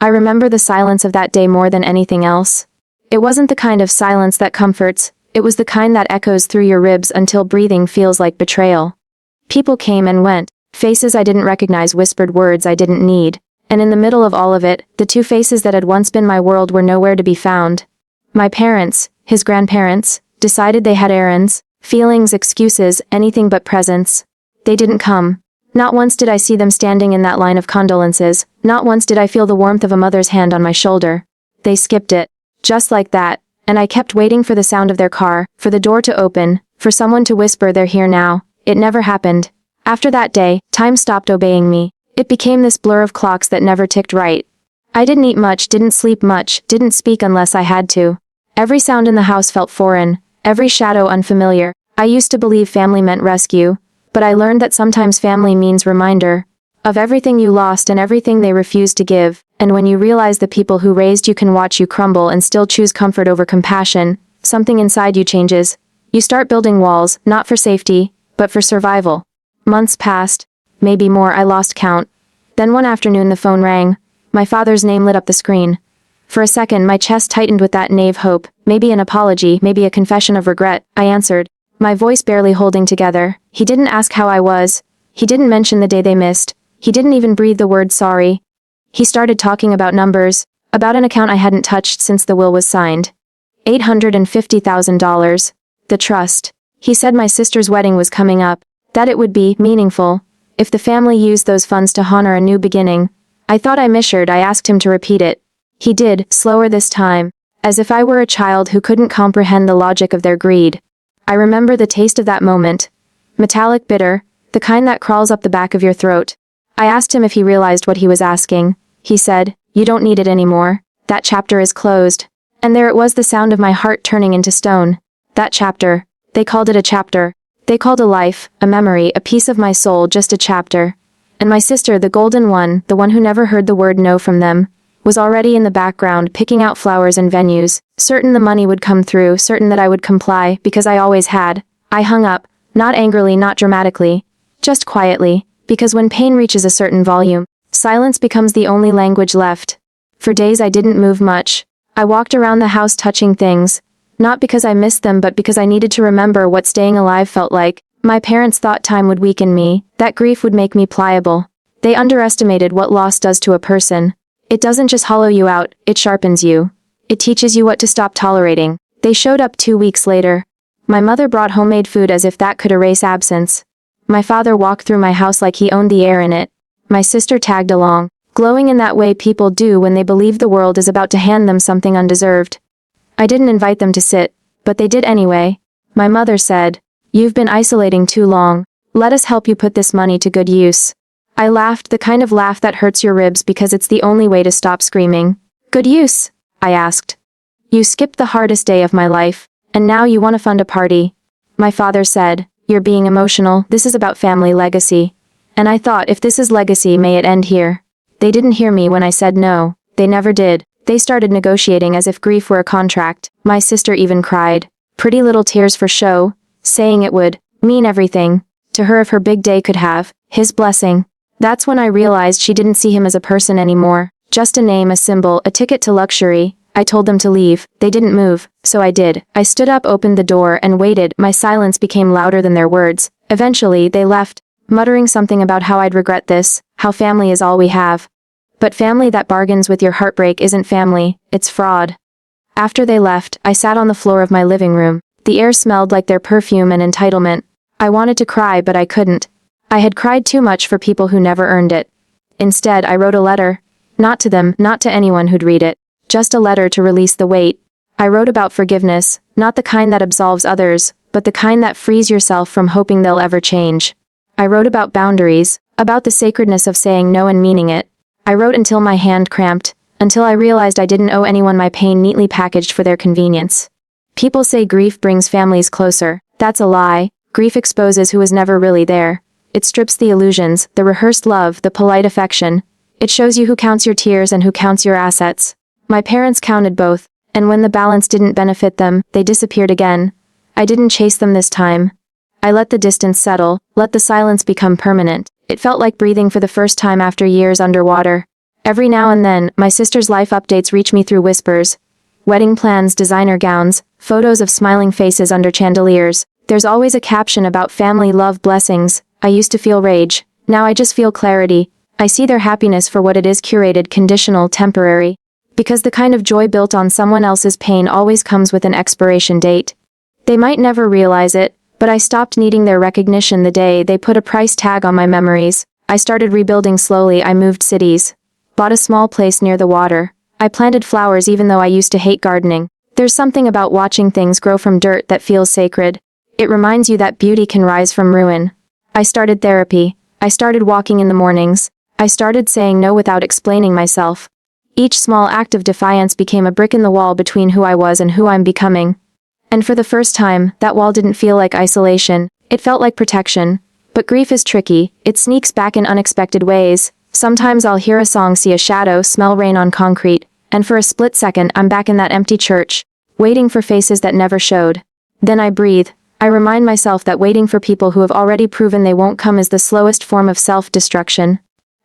I remember the silence of that day more than anything else. It wasn't the kind of silence that comforts, it was the kind that echoes through your ribs until breathing feels like betrayal. People came and went, faces I didn't recognize whispered words I didn't need, and in the middle of all of it, the two faces that had once been my world were nowhere to be found. My parents, his grandparents, decided they had errands, feelings, excuses, anything but presence. They didn't come. Not once did I see them standing in that line of condolences, not once did I feel the warmth of a mother's hand on my shoulder. They skipped it. Just like that, and I kept waiting for the sound of their car, for the door to open, for someone to whisper they're here now. It never happened. After that day, time stopped obeying me. It became this blur of clocks that never ticked right. I didn't eat much, didn't sleep much, didn't speak unless I had to. Every sound in the house felt foreign, every shadow unfamiliar. I used to believe family meant rescue, but I learned that sometimes family means reminder of everything you lost and everything they refused to give, and when you realize the people who raised you can watch you crumble and still choose comfort over compassion, something inside you changes. You start building walls, not for safety, but for survival. Months passed, maybe more, I lost count. Then one afternoon the phone rang. My father's name lit up the screen. For a second my chest tightened with that naive hope, maybe an apology, maybe a confession of regret. I answered, my voice barely holding together. He didn't ask how I was. He didn't mention the day they missed. He didn't even breathe the word sorry. He started talking about numbers, about an account I hadn't touched since the will was signed. $850,000. The trust. He said my sister's wedding was coming up, that it would be meaningful if the family used those funds to honor a new beginning. I thought I misheard. I asked him to repeat it. He did, slower this time, as if I were a child who couldn't comprehend the logic of their greed. I remember the taste of that moment. Metallic bitter, the kind that crawls up the back of your throat. I asked him if he realized what he was asking. He said, you don't need it anymore. That chapter is closed. And there it was, the sound of my heart turning into stone. That chapter. They called it a chapter. They called a life, a memory, a piece of my soul, just a chapter. And my sister, the golden one, the one who never heard the word no from them, was already in the background picking out flowers and venues, certain the money would come through, certain that I would comply, because I always had. I hung up, not angrily, not dramatically, just quietly, because when pain reaches a certain volume, silence becomes the only language left. For days I didn't move much. I walked around the house touching things, not because I missed them but because I needed to remember what staying alive felt like. My parents thought time would weaken me, that grief would make me pliable. They underestimated what loss does to a person. It doesn't just hollow you out, it sharpens you. It teaches you what to stop tolerating. They showed up 2 weeks later. My mother brought homemade food as if that could erase absence. My father walked through my house like he owned the air in it. My sister tagged along, glowing in that way people do when they believe the world is about to hand them something undeserved. I didn't invite them to sit, but they did anyway. My mother said, "You've been isolating too long. Let us help you put this money to good use." I laughed, the kind of laugh that hurts your ribs because it's the only way to stop screaming. "Good use?" I asked. "You skipped the hardest day of my life, and now you want to fund a party." My father said, "You're being emotional, this is about family legacy." And I thought, if this is legacy, may it end here. They didn't hear me when I said no. They never did. They started negotiating as if grief were a contract. My sister even cried. Pretty little tears for show, saying it would mean everything to her if her big day could have his blessing. That's when I realized she didn't see him as a person anymore. Just a name, a symbol, a ticket to luxury. I told them to leave. They didn't move, so I did. I stood up, opened the door, and waited. My silence became louder than their words. Eventually, they left, muttering something about how I'd regret this, how family is all we have. But family that bargains with your heartbreak isn't family, it's fraud. After they left, I sat on the floor of my living room. The air smelled like their perfume and entitlement. I wanted to cry, but I couldn't. I had cried too much for people who never earned it. Instead, I wrote a letter. Not to them, not to anyone who'd read it. Just a letter to release the weight. I wrote about forgiveness, not the kind that absolves others, but the kind that frees yourself from hoping they'll ever change. I wrote about boundaries, about the sacredness of saying no and meaning it. I wrote until my hand cramped, until I realized I didn't owe anyone my pain neatly packaged for their convenience. People say grief brings families closer. That's a lie. Grief exposes who was never really there. It strips the illusions, the rehearsed love, the polite affection. It shows you who counts your tears and who counts your assets. My parents counted both, and when the balance didn't benefit them, they disappeared again. I didn't chase them this time. I let the distance settle, let the silence become permanent. It felt like breathing for the first time after years underwater. Every now and then, my sister's life updates reach me through whispers. Wedding plans, designer gowns, photos of smiling faces under chandeliers. There's always a caption about family, love, blessings. I used to feel rage. Now I just feel clarity. I see their happiness for what it is: curated, conditional, temporary. Because the kind of joy built on someone else's pain always comes with an expiration date. They might never realize it, but I stopped needing their recognition the day they put a price tag on my memories. I started rebuilding slowly. I moved cities. Bought a small place near the water. I planted flowers even though I used to hate gardening. There's something about watching things grow from dirt that feels sacred. It reminds you that beauty can rise from ruin. I started therapy. I started walking in the mornings. I started saying no without explaining myself. Each small act of defiance became a brick in the wall between who I was and who I'm becoming. And for the first time, that wall didn't feel like isolation. It felt like protection. But grief is tricky. It sneaks back in unexpected ways. Sometimes I'll hear a song, see a shadow, smell rain on concrete, and for a split second I'm back in that empty church, waiting for faces that never showed. Then I breathe. I remind myself that waiting for people who have already proven they won't come is the slowest form of self-destruction.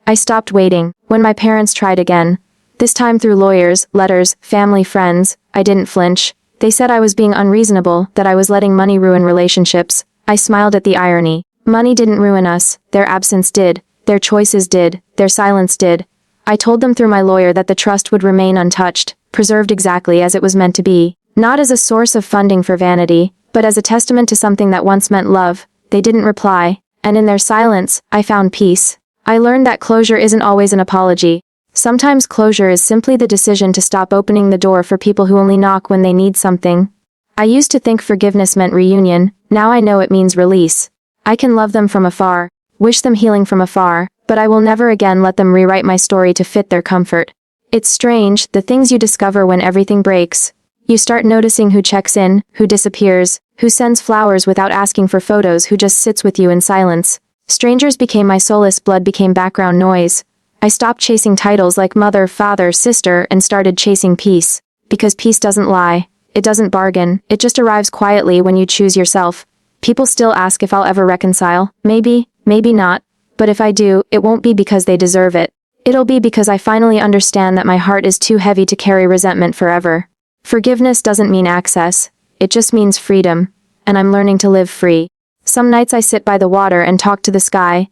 I stopped waiting. When my parents tried again, this time through lawyers, letters, family, friends, I didn't flinch. They said I was being unreasonable, that I was letting money ruin relationships. I smiled at the irony. Money didn't ruin us. Their absence did. Their choices did. Their silence did. I told them through my lawyer that the trust would remain untouched, preserved exactly as it was meant to be, not as a source of funding for vanity, but as a testament to something that once meant love. They didn't reply, and in their silence, I found peace. I learned that closure isn't always an apology. Sometimes closure is simply the decision to stop opening the door for people who only knock when they need something. I used to think forgiveness meant reunion. Now I know it means release. I can love them from afar, wish them healing from afar, but I will never again let them rewrite my story to fit their comfort. It's strange, the things you discover when everything breaks. You start noticing who checks in, who disappears, who sends flowers without asking for photos, who just sits with you in silence. Strangers became my solace, blood became background noise. I stopped chasing titles like mother, father, sister, and started chasing peace. Because peace doesn't lie. It doesn't bargain. It just arrives quietly when you choose yourself. People still ask if I'll ever reconcile. Maybe, maybe not. But if I do, it won't be because they deserve it. It'll be because I finally understand that my heart is too heavy to carry resentment forever. Forgiveness doesn't mean access. It just means freedom. And I'm learning to live free. Some nights I sit by the water and talk to the sky.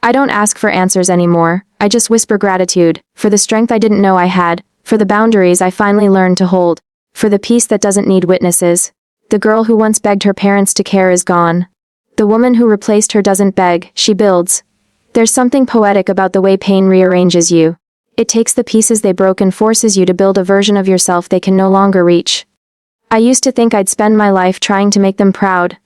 I don't ask for answers anymore. I just whisper gratitude, for the strength I didn't know I had, for the boundaries I finally learned to hold, for the peace that doesn't need witnesses. The girl who once begged her parents to care is gone. The woman who replaced her doesn't beg, she builds. There's something poetic about the way pain rearranges you. It takes the pieces they broke and forces you to build a version of yourself they can no longer reach. I used to think I'd spend my life trying to make them proud.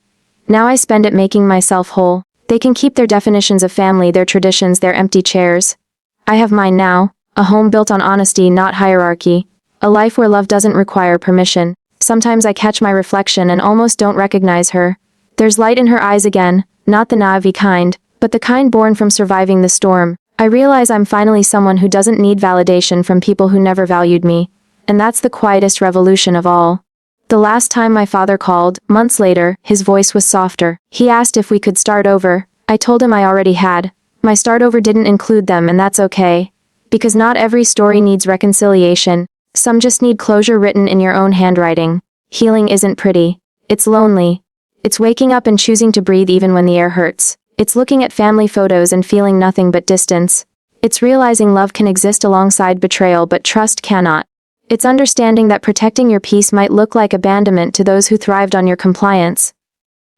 Now I spend it making myself whole. They can keep their definitions of family, their traditions, their empty chairs. I have mine now, a home built on honesty, not hierarchy. A life where love doesn't require permission. Sometimes I catch my reflection and almost don't recognize her. There's light in her eyes again, not the naive kind, but the kind born from surviving the storm. I realize I'm finally someone who doesn't need validation from people who never valued me. And that's the quietest revolution of all. The last time my father called, months later, his voice was softer. He asked if we could start over. I told him I already had. My start over didn't include them, and that's okay. Because not every story needs reconciliation. Some just need closure written in your own handwriting. Healing isn't pretty. It's lonely. It's waking up and choosing to breathe even when the air hurts. It's looking at family photos and feeling nothing but distance. It's realizing love can exist alongside betrayal, but trust cannot. It's understanding that protecting your peace might look like abandonment to those who thrived on your compliance.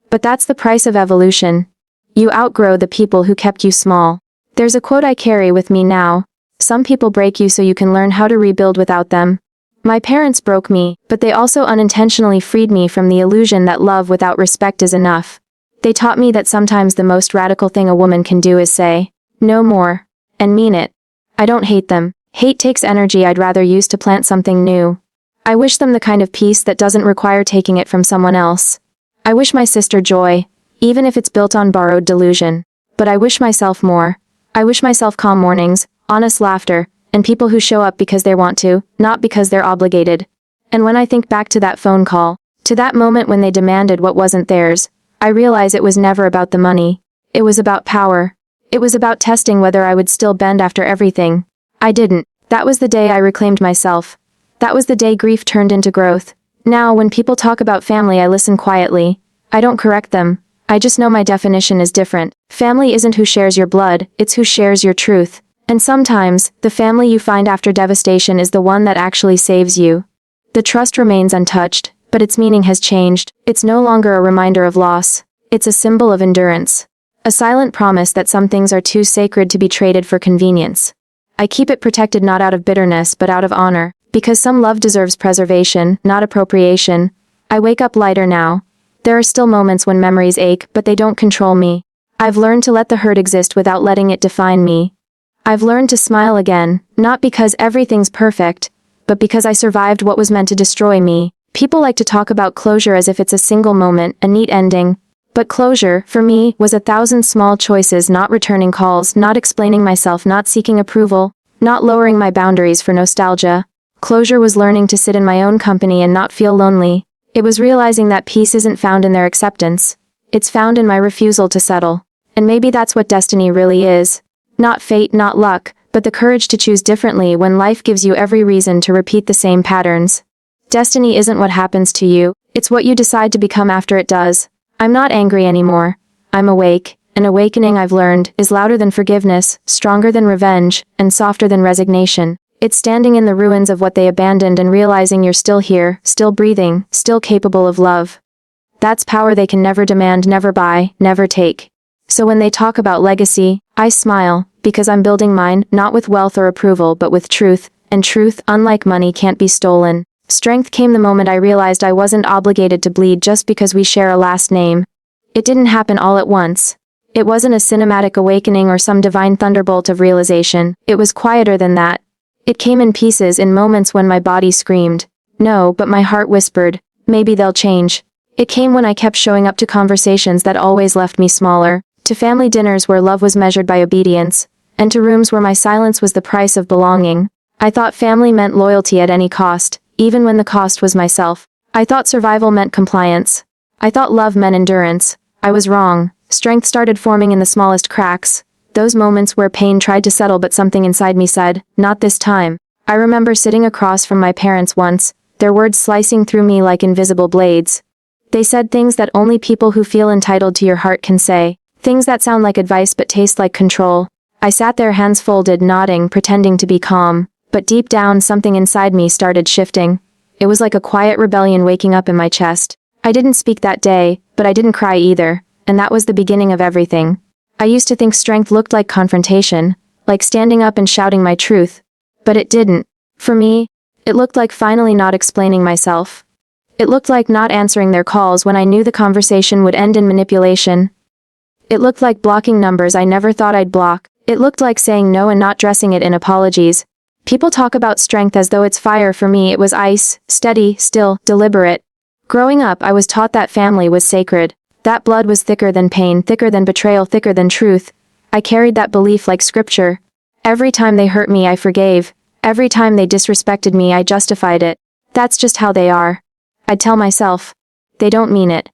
But that's the price of evolution. You outgrow the people who kept you small. There's a quote I carry with me now. Some people break you so you can learn how to rebuild without them. My parents broke me, but they also unintentionally freed me from the illusion that love without respect is enough. They taught me that sometimes the most radical thing a woman can do is say, no more, and mean it. I don't hate them. Hate takes energy I'd rather use to plant something new. I wish them the kind of peace that doesn't require taking it from someone else. I wish my sister joy, even if it's built on borrowed delusion. But I wish myself more. I wish myself calm mornings, honest laughter, and people who show up because they want to, not because they're obligated. And when I think back to that phone call, to that moment when they demanded what wasn't theirs, I realize it was never about the money. It was about power. It was about testing whether I would still bend after everything. I didn't. That was the day I reclaimed myself. That was the day grief turned into growth. Now, when people talk about family, I listen quietly. I don't correct them. I just know my definition is different. Family isn't who shares your blood, it's who shares your truth. And sometimes, the family you find after devastation is the one that actually saves you. The trust remains untouched, but its meaning has changed. It's no longer a reminder of loss. It's a symbol of endurance. A silent promise that some things are too sacred to be traded for convenience. I keep it protected not out of bitterness but out of honor, because some love deserves preservation, not appropriation. I wake up lighter now. There are still moments when memories ache, but they don't control me. I've learned to let the hurt exist without letting it define me. I've learned to smile again, not because everything's perfect, but because I survived what was meant to destroy me. People like to talk about closure as if it's a single moment, a neat ending. But closure, for me, was 1,000 small choices: not returning calls, not explaining myself, not seeking approval, not lowering my boundaries for nostalgia. Closure was learning to sit in my own company and not feel lonely. It was realizing that peace isn't found in their acceptance. It's found in my refusal to settle. And maybe that's what destiny really is. Not fate, not luck, but the courage to choose differently when life gives you every reason to repeat the same patterns. Destiny isn't what happens to you, it's what you decide to become after it does. I'm not angry anymore. I'm awake. An awakening, I've learned, is louder than forgiveness, stronger than revenge, and softer than resignation. It's standing in the ruins of what they abandoned and realizing you're still here, still breathing, still capable of love. That's power they can never demand, never buy, never take. So when they talk about legacy, I smile, because I'm building mine, not with wealth or approval but with truth, and truth, unlike money, can't be stolen. Strength came the moment I realized I wasn't obligated to bleed just because we share a last name. It didn't happen all at once. It wasn't a cinematic awakening or some divine thunderbolt of realization. It was quieter than that. It came in pieces, in moments when my body screamed, no, but my heart whispered, maybe they'll change. It came when I kept showing up to conversations that always left me smaller, to family dinners where love was measured by obedience, and to rooms where my silence was the price of belonging. I thought family meant loyalty at any cost, even when the cost was myself. I thought survival meant compliance. I thought love meant endurance. I was wrong. Strength started forming in the smallest cracks. Those moments where pain tried to settle but something inside me said, not this time. I remember sitting across from my parents once, their words slicing through me like invisible blades. They said things that only people who feel entitled to your heart can say. Things that sound like advice but taste like control. I sat there, hands folded, nodding, pretending to be calm. But deep down, something inside me started shifting. It was like a quiet rebellion waking up in my chest. I didn't speak that day, but I didn't cry either, and that was the beginning of everything. I used to think strength looked like confrontation, like standing up and shouting my truth. But it didn't. For me, it looked like finally not explaining myself. It looked like not answering their calls when I knew the conversation would end in manipulation. It looked like blocking numbers I never thought I'd block. It looked like saying no and not dressing it in apologies. People talk about strength as though it's fire. For me, it was ice, steady, still, deliberate. Growing up, I was taught that family was sacred. That blood was thicker than pain, thicker than betrayal, thicker than truth. I carried that belief like scripture. Every time they hurt me, I forgave. Every time they disrespected me, I justified it. That's just how they are. I'd tell myself. They don't mean it.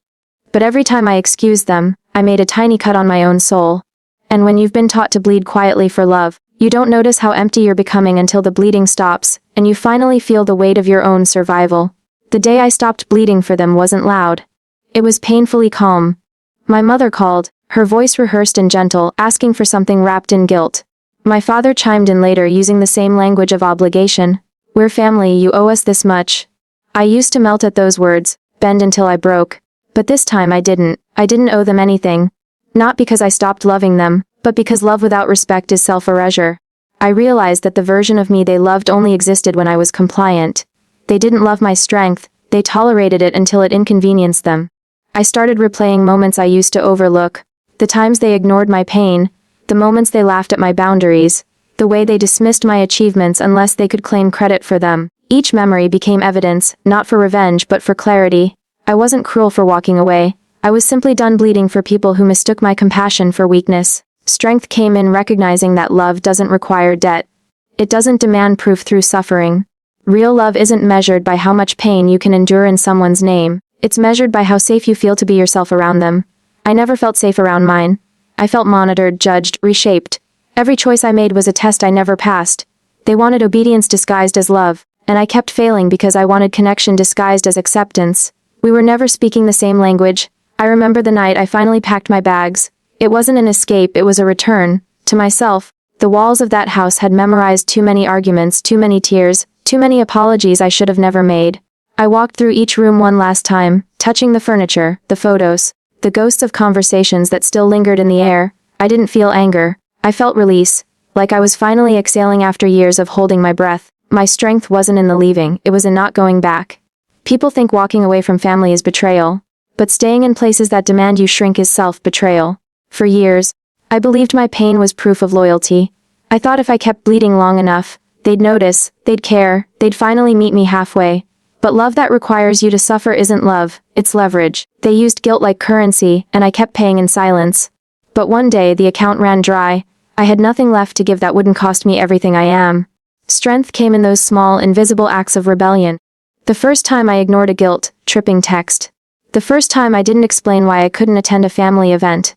But every time I excused them, I made a tiny cut on my own soul. And when you've been taught to bleed quietly for love, you don't notice how empty you're becoming until the bleeding stops, and you finally feel the weight of your own survival. The day I stopped bleeding for them wasn't loud. It was painfully calm. My mother called, her voice rehearsed and gentle, asking for something wrapped in guilt. My father chimed in later using the same language of obligation. We're family, you owe us this much. I used to melt at those words, bend until I broke. But this time I didn't. I didn't owe them anything. Not because I stopped loving them, but because love without respect is self-erasure. I realized that the version of me they loved only existed when I was compliant. They didn't love my strength, they tolerated it until it inconvenienced them. I started replaying moments I used to overlook. The times they ignored my pain, the moments they laughed at my boundaries, the way they dismissed my achievements unless they could claim credit for them. Each memory became evidence, not for revenge but for clarity. I wasn't cruel for walking away. I was simply done bleeding for people who mistook my compassion for weakness. Strength came in recognizing that love doesn't require debt. It doesn't demand proof through suffering. Real love isn't measured by how much pain you can endure in someone's name. It's measured by how safe you feel to be yourself around them. I never felt safe around mine. I felt monitored, judged, reshaped. Every choice I made was a test I never passed. They wanted obedience disguised as love, and I kept failing because I wanted connection disguised as acceptance. We were never speaking the same language. I remember the night I finally packed my bags. It wasn't an escape, it was a return. To myself. The walls of that house had memorized too many arguments, too many tears, too many apologies I should have never made. I walked through each room one last time, touching the furniture, the photos, the ghosts of conversations that still lingered in the air. I didn't feel anger. I felt release, like I was finally exhaling after years of holding my breath. My strength wasn't in the leaving, it was in not going back. People think walking away from family is betrayal, but staying in places that demand you shrink is self-betrayal. For years, I believed my pain was proof of loyalty. I thought if I kept bleeding long enough, they'd notice, they'd care, they'd finally meet me halfway. But love that requires you to suffer isn't love, it's leverage. They used guilt like currency, and I kept paying in silence. But one day the account ran dry. I had nothing left to give that wouldn't cost me everything I am. Strength came in those small, invisible acts of rebellion. The first time I ignored a guilt-tripping text. The first time I didn't explain why I couldn't attend a family event.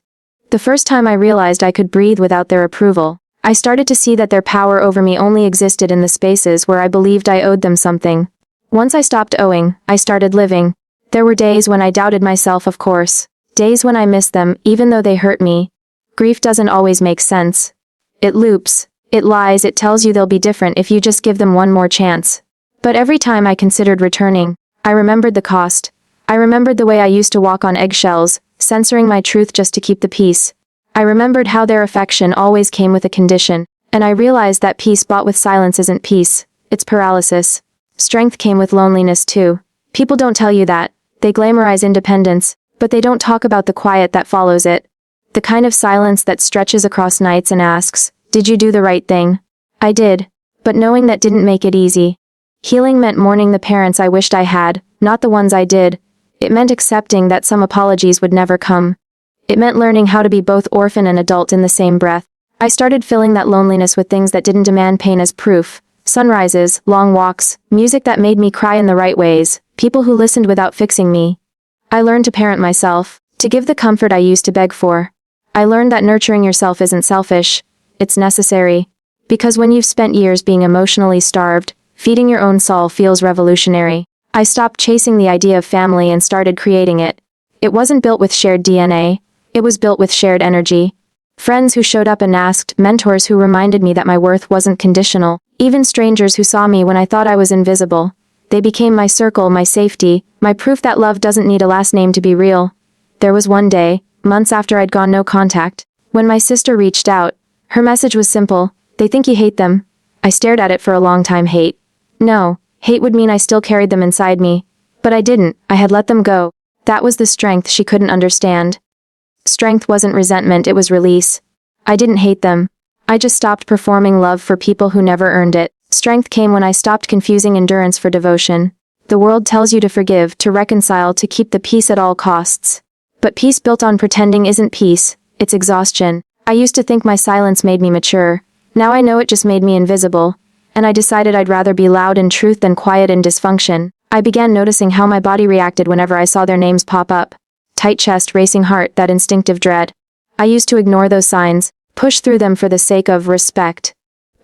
The first time I realized I could breathe without their approval. I started to see that their power over me only existed in the spaces where I believed I owed them something. Once I stopped owing, I started living. There were days when I doubted myself, of course. Days when I missed them, even though they hurt me. Grief doesn't always make sense. It loops, it lies, it tells you they'll be different if you just give them one more chance. But every time I considered returning, I remembered the cost. I remembered the way I used to walk on eggshells, censoring my truth just to keep the peace. I remembered how their affection always came with a condition, and I realized that peace bought with silence isn't peace, it's paralysis. Strength came with loneliness too. People don't tell you that. They glamorize independence, but they don't talk about the quiet that follows it. The kind of silence that stretches across nights and asks, "Did you do the right thing?" I did. But knowing that didn't make it easy. Healing meant mourning the parents I wished I had, not the ones I did. It meant accepting that some apologies would never come. It meant learning how to be both orphan and adult in the same breath. I started filling that loneliness with things that didn't demand pain as proof. Sunrises, long walks, music that made me cry in the right ways, people who listened without fixing me. I learned to parent myself, to give the comfort I used to beg for. I learned that nurturing yourself isn't selfish, it's necessary. Because when you've spent years being emotionally starved, feeding your own soul feels revolutionary. I stopped chasing the idea of family and started creating it. It wasn't built with shared DNA, it was built with shared energy. Friends who showed up and asked, mentors who reminded me that my worth wasn't conditional, even strangers who saw me when I thought I was invisible. They became my circle, my safety, my proof that love doesn't need a last name to be real. There was one day, months after I'd gone no contact, when my sister reached out. Her message was simple, "They think you hate them." I stared at it for a long time. Hate? No, hate would mean I still carried them inside me. But I didn't, I had let them go. That was the strength she couldn't understand. Strength wasn't resentment, it was release. I didn't hate them. I just stopped performing love for people who never earned it. Strength came when I stopped confusing endurance for devotion. The world tells you to forgive, to reconcile, to keep the peace at all costs. But peace built on pretending isn't peace, it's exhaustion. I used to think my silence made me mature. Now I know it just made me invisible. And I decided I'd rather be loud in truth than quiet in dysfunction. I began noticing how my body reacted whenever I saw their names pop up. Tight chest, racing heart, that instinctive dread. I used to ignore those signs, push through them for the sake of respect.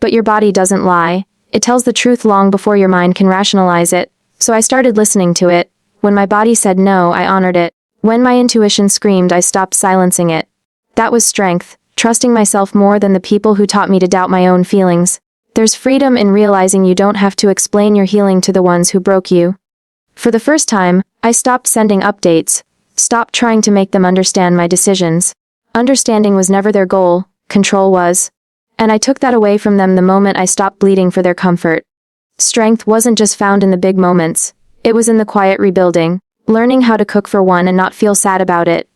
But your body doesn't lie. It tells the truth long before your mind can rationalize it. So I started listening to it. When my body said no, I honored it. When my intuition screamed, I stopped silencing it. That was strength, trusting myself more than the people who taught me to doubt my own feelings. There's freedom in realizing you don't have to explain your healing to the ones who broke you. For the first time, I stopped sending updates. Stopped trying to make them understand my decisions. Understanding was never their goal, control was. And I took that away from them the moment I stopped bleeding for their comfort. Strength wasn't just found in the big moments. It was in the quiet rebuilding, learning how to cook for one and not feel sad about it.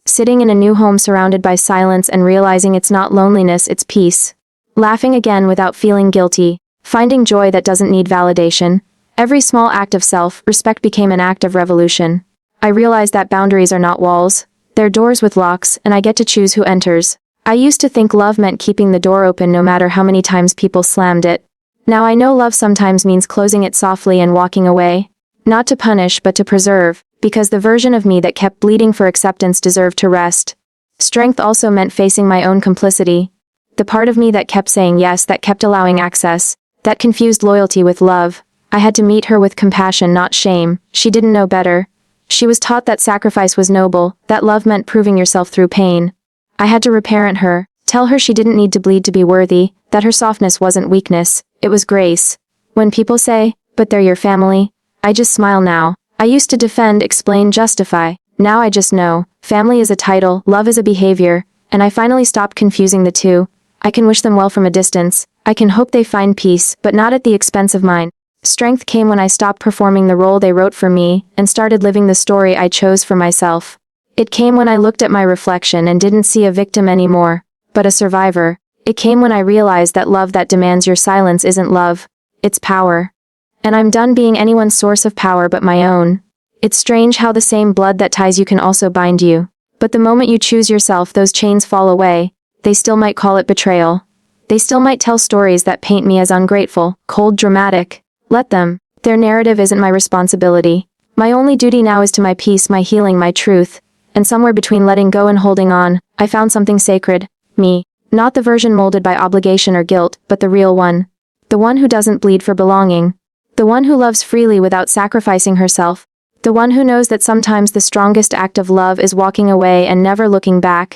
Sitting in a new home surrounded by silence and realizing it's not loneliness, it's peace. Laughing again without feeling guilty. Finding joy that doesn't need validation. Every small act of self-respect became an act of revolution. I realized that boundaries are not walls. They're doors with locks, and I get to choose who enters. I used to think love meant keeping the door open no matter how many times people slammed it. Now I know love sometimes means closing it softly and walking away. Not to punish but to preserve, because the version of me that kept bleeding for acceptance deserved to rest. Strength also meant facing my own complicity. The part of me that kept saying yes, that kept allowing access, That confused loyalty with love. I had to meet her with compassion, not shame. She didn't know better. She was taught that sacrifice was noble, that love meant proving yourself through pain. I had to reparent her, tell her she didn't need to bleed to be worthy, that her softness wasn't weakness, it was grace. When people say, "But they're your family," I just smile now. I used to defend, explain, justify. Now I just know. Family is a title, love is a behavior, and I finally stopped confusing the two. I can wish them well from a distance. I can hope they find peace, but not at the expense of mine. Strength came when I stopped performing the role they wrote for me, and started living the story I chose for myself. It came when I looked at my reflection and didn't see a victim anymore, but a survivor. It came when I realized that love that demands your silence isn't love, it's power. And I'm done being anyone's source of power but my own. It's strange how the same blood that ties you can also bind you. But the moment you choose yourself, those chains fall away. They still might call it betrayal. They still might tell stories that paint me as ungrateful, cold, dramatic. Let them. Their narrative isn't my responsibility. My only duty now is to my peace, my healing, my truth. And somewhere between letting go and holding on, I found something sacred. Me. Not the version molded by obligation or guilt, but the real one. The one who doesn't bleed for belonging. The one who loves freely without sacrificing herself. The one who knows that sometimes the strongest act of love is walking away and never looking back.